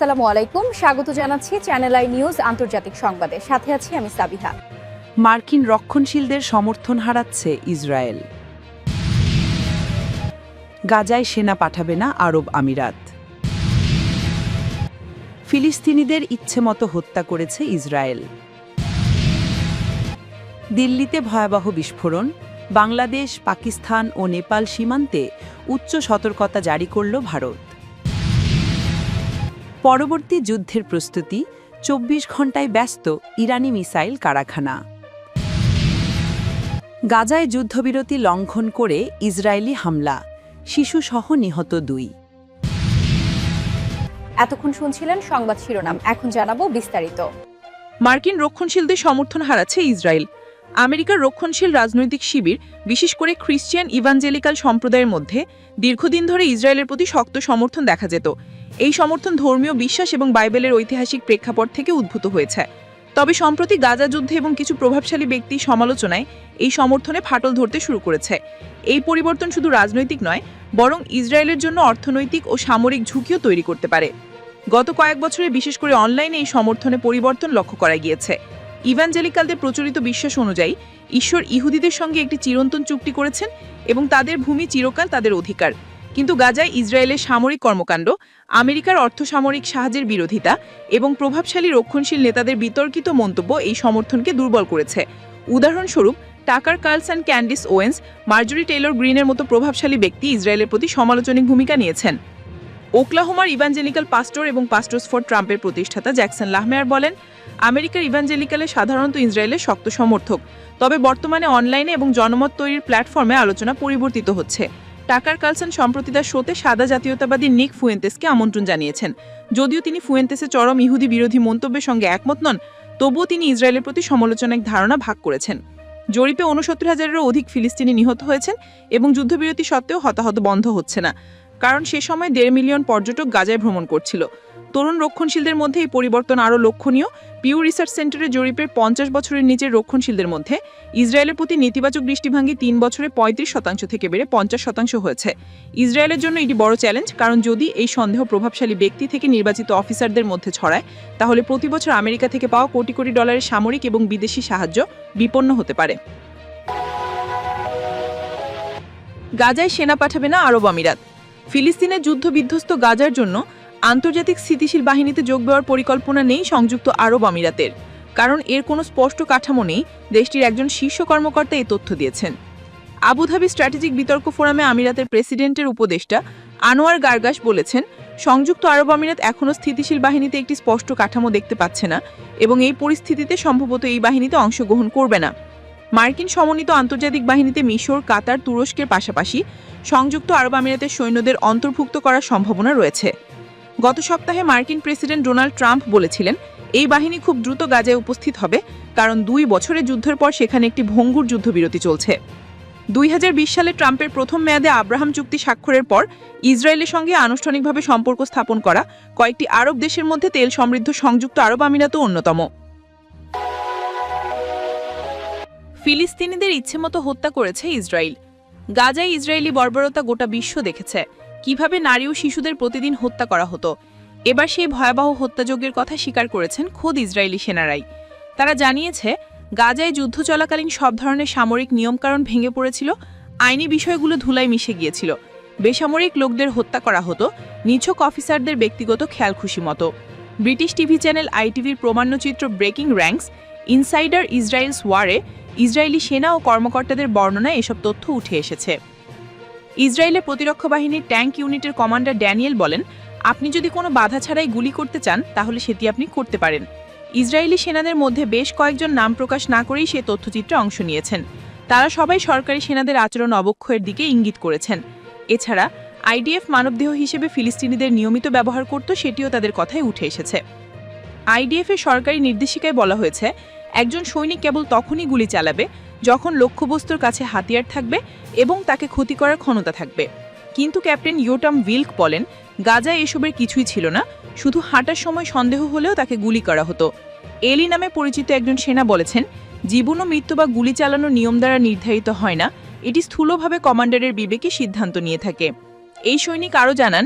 আসসালামু আলাইকুম, স্বাগত জানাচ্ছি চ্যানেল আই নিউজ আন্তর্জাতিক সংবাদে। সাথে আছি আমি সাবিহা। মার্কিন রক্ষণশীলদের সমর্থন হারাচ্ছে ইসরায়েল। গাজায় সেনা পাঠাবে না আরব আমিরাত। ফিলিস্তিনিদের ইচ্ছেমতো হত্যা করেছে ইসরায়েল। দিল্লিতে ভয়াবহ বিস্ফোরণ, বাংলাদেশ, পাকিস্তান ও নেপাল সীমান্তে উচ্চ সতর্কতা জারি করল ভারত। পরবর্তী যুদ্ধের প্রস্তুতি, ২৪ ঘণ্টায় ব্যস্ত ইরানি মিসাইল কারখানা। গাজায় যুদ্ধবিরতি লঙ্ঘন করে ইসরায়েলি হামলা, শিশুসহ নিহত ২। এতক্ষণ শুনছিলেন সংবাদ শিরোনাম, এখন জানাবো বিস্তারিত। মার্কিন রক্ষণশীলদের সমর্থন হারাচ্ছে ইসরায়েল। আমেরিকার রক্ষণশীল রাজনৈতিক শিবির, বিশেষ করে খ্রিস্টিয়ান ইভাঞ্জেলিক্যাল সম্প্রদায়ের মধ্যে দীর্ঘদিন ধরে ইসরায়েলের প্রতি শক্ত সমর্থন দেখা যেত। এই সমর্থন ধর্মীয় বিশ্বাস এবং বাইবেলের ঐতিহাসিক প্রেক্ষাপট থেকে উদ্ভূত হয়েছে। তবে সম্প্রতি গাজা যুদ্ধে এবং কিছু প্রভাবশালী ব্যক্তির সমালোচনায় এই সমর্থনে ফাটল ধরতে শুরু করেছে। এই পরিবর্তন শুধু রাজনৈতিক নয়, বরং ইসরায়েলের জন্য অর্থনৈতিক ও সামরিক ঝুঁকিও তৈরি করতে পারে। গত কয়েক বছরে বিশেষ করে অনলাইনে এই সমর্থনে পরিবর্তন লক্ষ্য করা গিয়েছে। ইভাঞ্জেলিক্যালদের প্রচলিত বিশ্বাস অনুযায়ী ঈশ্বর ইহুদিদের সঙ্গে একটি চিরন্তন চুক্তি করেছেন এবং তাদের ভূমি চিরকাল তাদের অধিকার। কিন্তু গাজায় ইসরায়েলের সামরিক কর্মকাণ্ড, আমেরিকার অর্থসামরিক সাহায্যের বিরোধিতা এবং প্রভাবশালী রক্ষণশীল নেতাদের বিতর্কিত মন্তব্য এই সমর্থনকে দুর্বল করেছে। উদাহরণস্বরূপ, Tucker Carlson, Candace Owens, Marjorie Taylor গ্রিনের মতো প্রভাবশালী ব্যক্তি ইসরায়েলের প্রতি সমালোচনিক ভূমিকা নিয়েছেন। ওকলাহোমার ইভাঞ্জেলিক্যাল পাস্টর এবং পাস্টর্স ফর ট্রাম্পের প্রতিষ্ঠাতা জ্যাকসন লাহমেয়ার বলেন, আমেরিকার ইভাঞ্জেলিক্যালের সাধারণত ইসরায়েলের শক্ত সমর্থক, তবে বর্তমানে অনলাইনে এবং জনমত তৈরির প্ল্যাটফর্মে আলোচনা পরিবর্তিত হচ্ছে। টাকার কার্লসন সম্প্রতি তার শোতে সাদা জাতীয়তাবাদী নিক ফুয়েন্তেসকে আমন্ত্রণ জানিয়েছেন। যদিও তিনি ফুয়েন্তেসের চরম ইহুদি বিরোধী মন্তব্যের সঙ্গে একমত নন, তবুও তিনি ইসরায়েলের প্রতি সমালোচনার ধারণা ভাগ করেছেন। জরিপে ৬৯,০০০-এরও অধিক ফিলিস্তিনি নিহত হয়েছেন এবং যুদ্ধবিরতি সত্ত্বেও হতাহত বন্ধ হচ্ছে না, কারণ সে সময় ১.৫ মিলিয়ন পর্যটক গাজায় ভ্রমণ করছিল। তরুণ রক্ষণশীলদের মধ্যে এই পরিবর্তন আরও লক্ষণীয়। পিউ রিসার্চ সেন্টারের জরিপের ৫০ বছরের নিচের রক্ষণশীলদের মধ্যে ইসরায়েলের প্রতি নেতিবাচক দৃষ্টিভঙ্গি ৩ বছরে ৩৫% থেকে বেড়ে ৫০% হয়েছে। ইসরায়েলের জন্য এটি বড় চ্যালেঞ্জ, কারণ যদি এই সন্দেহ প্রভাবশালী ব্যক্তি থেকে নির্বাচিত অফিসারদের মধ্যে ছড়ায়, তাহলে প্রতি বছর আমেরিকা থেকে পাওয়া কোটি কোটি ডলারের সামরিক এবং বিদেশি সাহায্য বিপন্ন হতে পারে। গাজায় সেনা পাঠাবে না আরব আমিরাত। ফিলিস্তিনের যুদ্ধবিধ্বস্ত গাজার জন্য আন্তর্জাতিক স্থিতিশীল বাহিনীতে যোগ দেওয়ার পরিকল্পনা নেই সংযুক্ত আরব আমিরাতের, কারণ এর কোনো স্পষ্ট কাঠামো নেই। দেশটির একজন শীর্ষ কর্মকর্তা এই তথ্য দিয়েছেন। আবুধাবি স্ট্র্যাটেজিক বিতর্ক ফোরামে আমিরাতের প্রেসিডেন্টের উপদেষ্টা আনোয়ার গার্গাস বলেছেন, সংযুক্ত আরব আমিরাত এখনও স্থিতিশীল বাহিনীতে একটি স্পষ্ট কাঠামো দেখতে পাচ্ছে না এবং এই পরিস্থিতিতে সম্ভবত এই বাহিনীতে অংশগ্রহণ করবে না। মার্কিন সমন্বিত আন্তর্জাতিক বাহিনীতে মিশর, কাতার, তুরস্কের পাশাপাশি সংযুক্ত আরব আমিরাতের সৈন্যদের অন্তর্ভুক্ত করার সম্ভাবনা রয়েছে। গত সপ্তাহে মার্কিন প্রেসিডেন্ট ডোনাল্ড ট্রাম্প বলেছিলেন, এই বাহিনী খুব দ্রুত গাজায় উপস্থিত হবে, কারণ ২ বছরের যুদ্ধের পর সেখানে একটি ভঙ্গুর যুদ্ধবিরতি চলছে। ২০২০ সালে ট্রাম্পের প্রথম মেয়াদে আব্রাহাম চুক্তি স্বাক্ষরের পর ইসরায়েলের সঙ্গে আনুষ্ঠানিকভাবে সম্পর্ক স্থাপন করা কয়েকটি আরব দেশের মধ্যে তেল সমৃদ্ধ সংযুক্ত আরব আমিরাতও অন্যতম। ফিলিস্তিনিদের ইচ্ছেমতো হত্যা করেছে ইসরায়েল। গাজায় ইসরায়েলি বর্বরতা গোটা বিশ্ব দেখেছে, কিভাবে নারী ও শিশুদের প্রতিদিন হত্যা করা হতো। এবার সেই ভয়াবহ হত্যাযজ্ঞের কথা স্বীকার করেছেন খোদ ইসরায়েলি সেনারাই। তারা জানিয়েছে, গাজায় যুদ্ধ চলাকালীন সব ধরনের সামরিক নিয়মকানুন ভেঙে পড়েছিল, আইনি বিষয়গুলো ধুলায় মিশে গিয়েছিল। বেসামরিক লোকদের হত্যা করা হতো, নিছক অফিসারদের ব্যক্তিগত খেয়ালখুশি মতো। ব্রিটিশ টিভি চ্যানেল আইটিভির প্রামাণ্যচিত্র ব্রেকিং র্যাঙ্কস ইনসাইডার ইসরায়েলস ওয়ারে ইসরায়েলি সেনা ও কর্মকর্তাদের বর্ণনায় এসব তথ্য উঠে এসেছে। ইসরায়েলের প্রতিরক্ষা বাহিনীর ট্যাঙ্ক ইউনিটের কমান্ডার ড্যানিয়েল বলেন, আপনি যদি কোনো বাধা ছাড়াই গুলি করতে চান, তাহলে সেটি আপনি করতে পারেন। ইসরায়েলি সেনাদের মধ্যে বেশ কয়েকজন নাম প্রকাশ না করেই সে তথ্যচিত্রে অংশ নিয়েছেন। তারা সবাই সরকারি সেনাদের আচরণ অবক্ষয়ের দিকে ইঙ্গিত করেছেন। এছাড়া আইডিএফ মানবদেহ হিসেবে ফিলিস্তিনিদের নিয়মিত ব্যবহার করত, সেটিও তাদের কথায় উঠে এসেছে। আইডিএফের সরকারি নির্দেশিকায় বলা হয়েছে, একজন সৈনিক কেবল তখনই গুলি চালাবে যখন লক্ষ্যবস্তুর কাছে হাতিয়ার থাকবে এবং তাকে ক্ষতি করার ক্ষমতা থাকবে। কিন্তু ক্যাপ্টেন ইয়োটাম উইল্ক বলেন, গাজায় এসবের কিছুই ছিল না, শুধু হাঁটার সময় সন্দেহ হলেও তাকে গুলি করা হতো। এলি নামে পরিচিত একজন সেনা বলেছেন, জীবন ও মৃত্যু বা গুলি চালানোর নিয়ম দ্বারা নির্ধারিত হয় না, এটি স্থূলভাবে কমান্ডারের বিবেকে সিদ্ধান্ত নিয়ে থাকে। এই সৈনিক আরও জানান,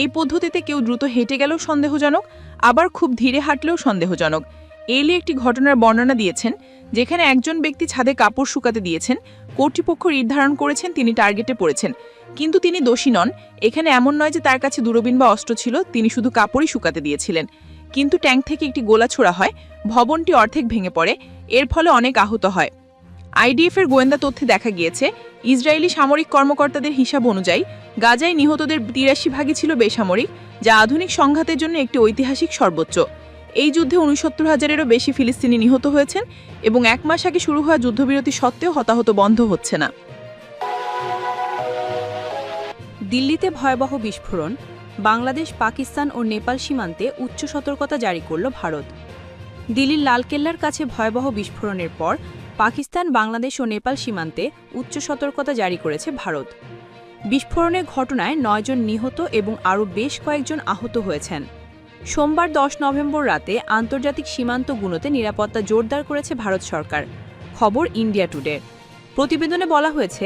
এই পদ্ধতিতে কেউ দ্রুত হেঁটে গেলেও সন্দেহজনক, আবার খুব ধীরে হাঁটলেও সন্দেহজনক। এলি একটি ঘটনার বর্ণনা দিয়েছেন যেখানে একজন ব্যক্তি ছাদে কাপড় শুকাতে দিয়েছেন। কর্তৃপক্ষ নির্ধারণ করেছেন তিনি টার্গেটে পড়েছেন, কিন্তু তিনি দোষী নন। এখানে এমন নয় যে তার কাছে দূরবীন বা অস্ত্র ছিল, তিনি শুধু কাপড়ই শুকাতে দিয়েছিলেন। কিন্তু ট্যাঙ্ক থেকে একটি গোলা ছোড়া হয়, ভবনটি অর্ধেক ভেঙে পড়ে, এর ফলে অনেক আহত হয়। আইডিএফের গোয়েন্দা তথ্যে দেখা গিয়েছে ইসরায়েলি সামরিক কর্মকর্তাদের হিসাব অনুযায়ী গাজায় নিহতদের ৮৩% ছিল বেসামরিক, যা আধুনিক সংঘাতের জন্য একটি ঐতিহাসিক সর্বোচ্চ। এই যুদ্ধে ৬৯,০০০-এরও বেশি ফিলিস্তিনি নিহত হয়েছেন এবং ১ মাস আগে শুরু হওয়া যুদ্ধবিরতি সত্ত্বেও হতাহত বন্ধ হচ্ছে না। দিল্লিতে ভয়াবহ বিস্ফোরণ, বাংলাদেশ, পাকিস্তান ও নেপাল সীমান্তে উচ্চ সতর্কতা জারি করল ভারত। দিল্লির লালকেল্লার কাছে ভয়াবহ বিস্ফোরণের পর পাকিস্তান, বাংলাদেশ ও নেপাল সীমান্তে উচ্চ সতর্কতা জারি করেছে ভারত। বিস্ফোরণের ঘটনায় ৯ জন নিহত এবং আরও বেশ কয়েকজন আহত হয়েছেন। সোমবার ১০ নভেম্বর রাতে আন্তর্জাতিক সীমান্তগুলোতে নিরাপত্তা জোরদার করেছে ভারত সরকার, খবর ইন্ডিয়া টুডে। প্রতিবেদনে বলা হয়েছে,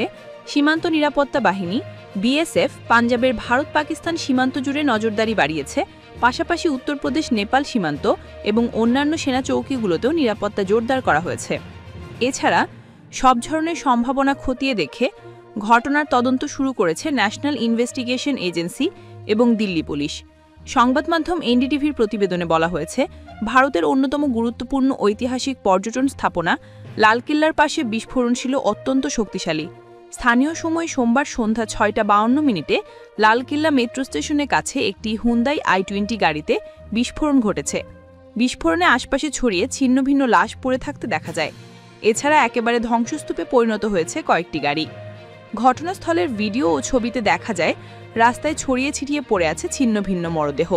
সীমান্ত নিরাপত্তা বাহিনী বিএসএফ পাঞ্জাবের ভারত-পাকিস্তান সীমান্ত জুড়ে নজরদারি বাড়িয়েছে, পাশাপাশি উত্তরপ্রদেশ নেপাল সীমান্ত এবং অন্যান্য সেনা চৌকিগুলোতেও নিরাপত্তা জোরদার করা হয়েছে। এছাড়া সব ধরনের সম্ভাবনা খতিয়ে দেখে ঘটনার তদন্ত শুরু করেছে ন্যাশনাল ইনভেস্টিগেশন এজেন্সি এবং দিল্লি পুলিশ। সংবাদ মাধ্যম এনডিটিভির প্রতিবেদনে বলা হয়েছে, ভারতের অন্যতম গুরুত্বপূর্ণ ঐতিহাসিক পর্যটন স্থাপনা লালকেল্লার পাশে বিস্ফোরণ ছিল অত্যন্ত শক্তিশালী। স্থানীয় সময় সোমবার সন্ধ্যা ৬টা ৫২ লালকেল্লা মেট্রো স্টেশনের কাছে একটি হুন্দাই i20 গাড়িতে বিস্ফোরণ ঘটেছে। বিস্ফোরণে আশপাশে ছড়িয়ে ছিন্নভিন্ন লাশ পড়ে থাকতে দেখা যায়। এছাড়া একেবারে ধ্বংসস্তূপে পরিণত হয়েছে কয়েকটি গাড়ি। ঘটনাস্থলের ভিডিও ও ছবিতে দেখা যায় রাস্তায় ছড়িয়ে ছিটিয়ে পড়ে আছে ছিন্নভিন্ন মরদেহ।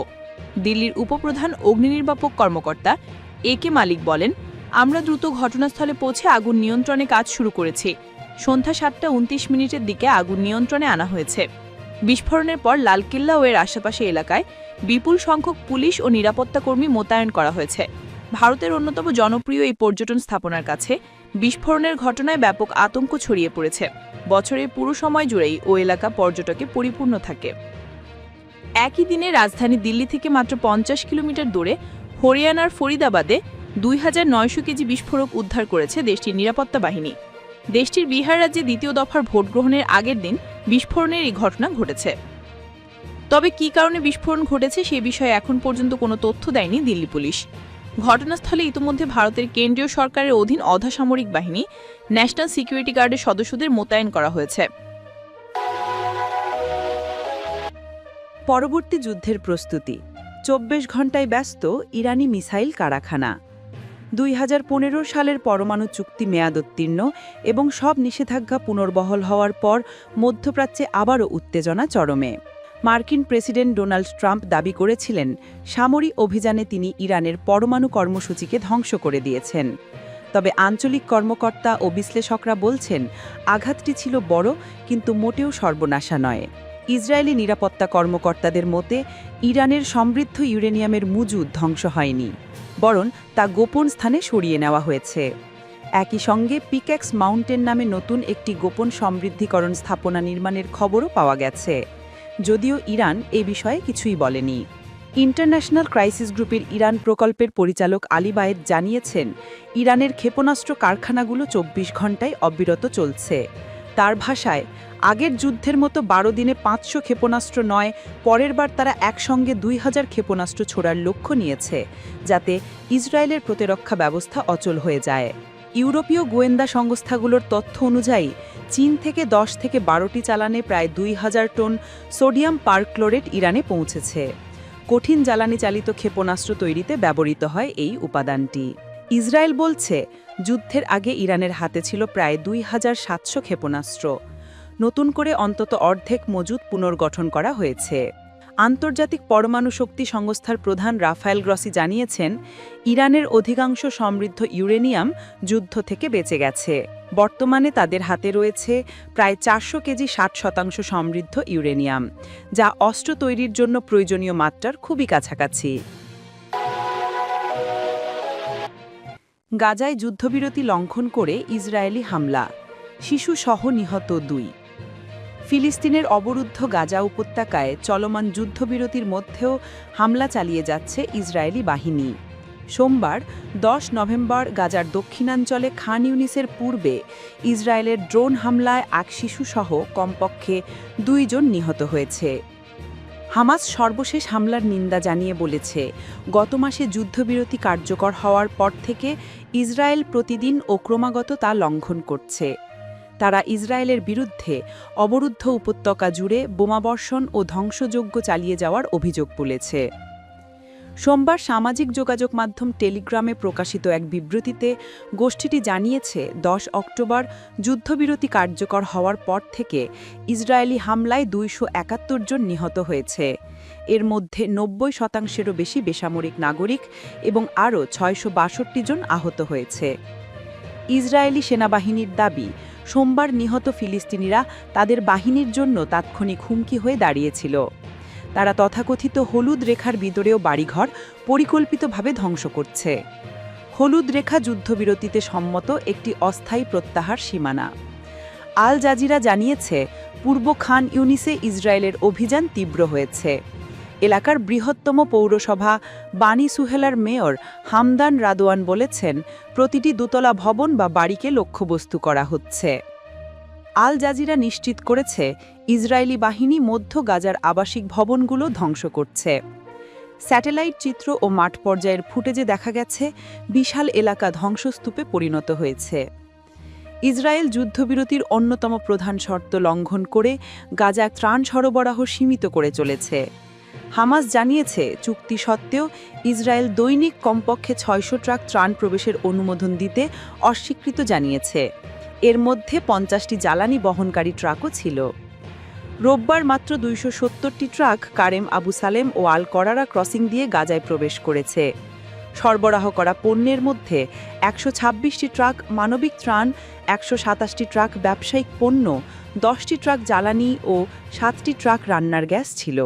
দিল্লির উপপ্রধান অগ্নিনির্বাপক কর্মকর্তা একে মালিক বলেন, আমরা দ্রুত ঘটনাস্থলে পৌঁছে আগুন নিয়ন্ত্রণে কাজ শুরু করেছি। সন্ধ্যা ৭টা ২৯ দিকে আগুন নিয়ন্ত্রণে আনা হয়েছে। বিস্ফোরণের পর লালকেল্লা ও এর আশেপাশে এলাকায় বিপুল সংখ্যক পুলিশ ও নিরাপত্তা কর্মী মোতায়েন করা হয়েছে। ভারতের অন্যতম জনপ্রিয় এই পর্যটন স্থাপনার কাছে বিস্ফোরণের ঘটনায় ব্যাপক আতঙ্ক ছড়িয়ে পড়েছে। বছরের পুরো সময় জুড়েই ও এলাকা পর্যটকে পরিপূর্ণ থাকে। একই দিনে রাজধানী দিল্লি থেকে মাত্র ৫০ কিলোমিটার দূরে হরিয়ানার ফরিদাবাদে ২,৯০০ কেজি বিস্ফোরক উদ্ধার করেছে দেশটির নিরাপত্তা বাহিনী। দেশটির বিহার রাজ্যে দ্বিতীয় দফার ভোট গ্রহণের আগের দিন বিস্ফোরণের এই ঘটনা ঘটেছে। তবে কী কারণে বিস্ফোরণ ঘটেছে সে বিষয়ে এখন পর্যন্ত কোনো তথ্য দেয়নি দিল্লি পুলিশ। ঘটনাস্থলে ইতিমধ্যে ভারতের কেন্দ্রীয় সরকারের অধীন অর্ধসামরিক বাহিনী ন্যাশনাল সিকিউরিটি গার্ডের সদস্যদের মোতায়েন করা হয়েছে। পরবর্তী যুদ্ধের প্রস্তুতি, ২৪ ঘণ্টায় ব্যস্ত ইরানি মিসাইল কারখানা। ২০১৫ সালের পরমাণু চুক্তি মেয়াদোত্তীর্ণ এবং সব নিষেধাজ্ঞা পুনর্বহাল হওয়ার পর মধ্যপ্রাচ্যে আবারও উত্তেজনা চরমে। মার্কিন প্রেসিডেন্ট ডোনাল্ড ট্রাম্প দাবি করেছিলেন সামরিক অভিযানে তিনি ইরানের পরমাণু কর্মসূচিকে ধ্বংস করে দিয়েছেন। তবে আঞ্চলিক কর্মকর্তা ও বিশ্লেষকরা বলছেন আঘাতটি ছিল বড়, কিন্তু মোটেও সর্বনাশা নয়। ইসরায়েলি নিরাপত্তা কর্মকর্তাদের মতে ইরানের সমৃদ্ধ ইউরেনিয়ামের মজুদ ধ্বংস হয়নি, বরং তা গোপন স্থানে সরিয়ে নেওয়া হয়েছে। একই সঙ্গে পিক্যাক্স মাউন্টেন নামে নতুন একটি গোপন সমৃদ্ধিকরণ স্থাপনা নির্মাণের খবরও পাওয়া গেছে, যদিও ইরান এ বিষয়ে কিছুই বলেনি। ইন্টারন্যাশনাল ক্রাইসিস গ্রুপের ইরান প্রকল্পের পরিচালক আলী বায়েদ জানিয়েছেন, ইরানের ক্ষেপণাস্ত্র কারখানাগুলো ২৪ ঘণ্টায় অবিরত চলছে। তার ভাষায়, আগের যুদ্ধের মতো ১২ দিনে ৫০০ ক্ষেপণাস্ত্র নয়, পরের বার তারা একসঙ্গে ২,০০০ ক্ষেপণাস্ত্র ছোড়ার লক্ষ্য নিয়েছে, যাতে ইসরায়েলের প্রতিরক্ষা ব্যবস্থা অচল হয়ে যায়। ইউরোপীয় গোয়েন্দা সংস্থাগুলোর তথ্য অনুযায়ী চীন থেকে ১০ থেকে ১২টি চালানে প্রায় ২,০০০ টন সোডিয়াম পারক্লোরেট ইরানে পৌঁছেছে। কঠিন জ্বালানি চালিত ক্ষেপণাস্ত্র তৈরিতে ব্যবহৃত হয় এই উপাদানটি। ইসরায়েল বলছে, যুদ্ধের আগে ইরানের হাতে ছিল প্রায় ২,৭০০ ক্ষেপণাস্ত্র। নতুন করে অন্তত অর্ধেক মজুদ পুনর্গঠন করা হয়েছে। আন্তর্জাতিক পরমাণু শক্তি সংস্থার প্রধান রাফায়েল গ্রসি জানিয়েছেন, ইরানের অধিকাংশ সমৃদ্ধ ইউরেনিয়াম যুদ্ধ থেকে বেঁচে গেছে। বর্তমানে তাদের হাতে রয়েছে প্রায় ৪০০ কেজি ৬০% সমৃদ্ধ ইউরেনিয়াম, যা অস্ত্র তৈরির জন্য প্রয়োজনীয় মাত্রার খুবই কাছাকাছি। গাজায় যুদ্ধবিরতি লঙ্ঘন করে ইসরায়েলি হামলা, শিশুসহ নিহত ২। ফিলিস্তিনের অবরুদ্ধ গাজা উপত্যকায় চলমান যুদ্ধবিরতির মধ্যেও হামলা চালিয়ে যাচ্ছে ইসরায়েলি বাহিনী। সোমবার 10 নভেম্বর গাজার দক্ষিণাঞ্চলে খান ইউনিসের পূর্বে ইসরায়েলের ড্রোন হামলায় এক শিশুসহ কমপক্ষে 2 জন নিহত হয়েছে। হামাস সর্বশেষ হামলার নিন্দা জানিয়ে বলেছে, গত মাসে যুদ্ধবিরতি কার্যকর হওয়ার পর থেকে ইসরায়েল প্রতিদিন ও ক্রমাগত তা লঙ্ঘন করছে। তারা ইসরায়েলের বিরুদ্ধে অবরুদ্ধ উপত্যকা জুড়ে বোমাবর্ষণ ও ধ্বংসযজ্ঞ চালিয়ে যাওয়ার অভিযোগ তুলেছে। সোমবার সামাজিক যোগাযোগ মাধ্যম টেলিগ্রামে প্রকাশিত এক বিবৃতিতে গোষ্ঠীটি জানিয়েছে, 10 অক্টোবর যুদ্ধবিরতি কার্যকর হওয়ার পর থেকে ইসরায়েলি হামলায় 271 জন নিহত হয়েছে। এর মধ্যে 90%-এরও বেশি বেসামরিক নাগরিক এবং আরও 662 জন আহত হয়েছে। ইসরায়েলি সেনাবাহিনীর দাবি, সোমবার নিহত ফিলিস্তিনিরা তাদের বাহিনীর জন্য তাৎক্ষণিক হুমকি হয়ে দাঁড়িয়েছিল। তারা তথাকথিত হলুদ রেখার ভিতরেও বাড়িঘর পরিকল্পিতভাবে ধ্বংস করছে। হলুদ রেখা যুদ্ধবিরতিতে সম্মত একটি অস্থায়ী প্রত্যাহার সীমানা। আল জাজিরা জানিয়েছে, পূর্ব খান ইউনিসে ইসরায়েলের অভিযান তীব্র হয়েছে। এলাকার বৃহত্তম পৌরসভা বানি সুহেলার মেয়র হামদান রাদোয়ান বলেছেন, প্রতিটি দোতলা ভবন বা বাড়িকে লক্ষ্যবস্তু করা হচ্ছে। আল জাজিরা নিশ্চিত করেছে, ইসরায়েলি বাহিনী মধ্য গাজার আবাসিক ভবনগুলো ধ্বংস করছে। স্যাটেলাইট চিত্র ও মাঠ পর্যায়ের ফুটেজে দেখা গেছে, বিশাল এলাকা ধ্বংসস্তূপে পরিণত হয়েছে। ইসরায়েল যুদ্ধবিরতির অন্যতম প্রধান শর্ত লঙ্ঘন করে গাজায় ত্রাণ সরবরাহ সীমিত করে চলেছে। হামাস জানিয়েছে, চুক্তি সত্ত্বেও ইসরায়েল দৈনিক কমপক্ষে 600 ট্রাক ত্রাণ প্রবেশের অনুমোদন দিতে অস্বীকৃত জানিয়েছে। এর মধ্যে 50টি জ্বালানি বহনকারী ট্রাকও ছিল। রোববার মাত্র 270টি ট্রাক কারেম আবু সালেম ও আল করারা ক্রসিং দিয়ে গাজায় প্রবেশ করেছে। সরবরাহ করা পণ্যের মধ্যে 126টি ট্রাক মানবিক ত্রাণ, 127টি ট্রাক ব্যবসায়িক পণ্য, 10টি ট্রাক জ্বালানি ও 7টি ট্রাক রান্নার গ্যাস ছিল।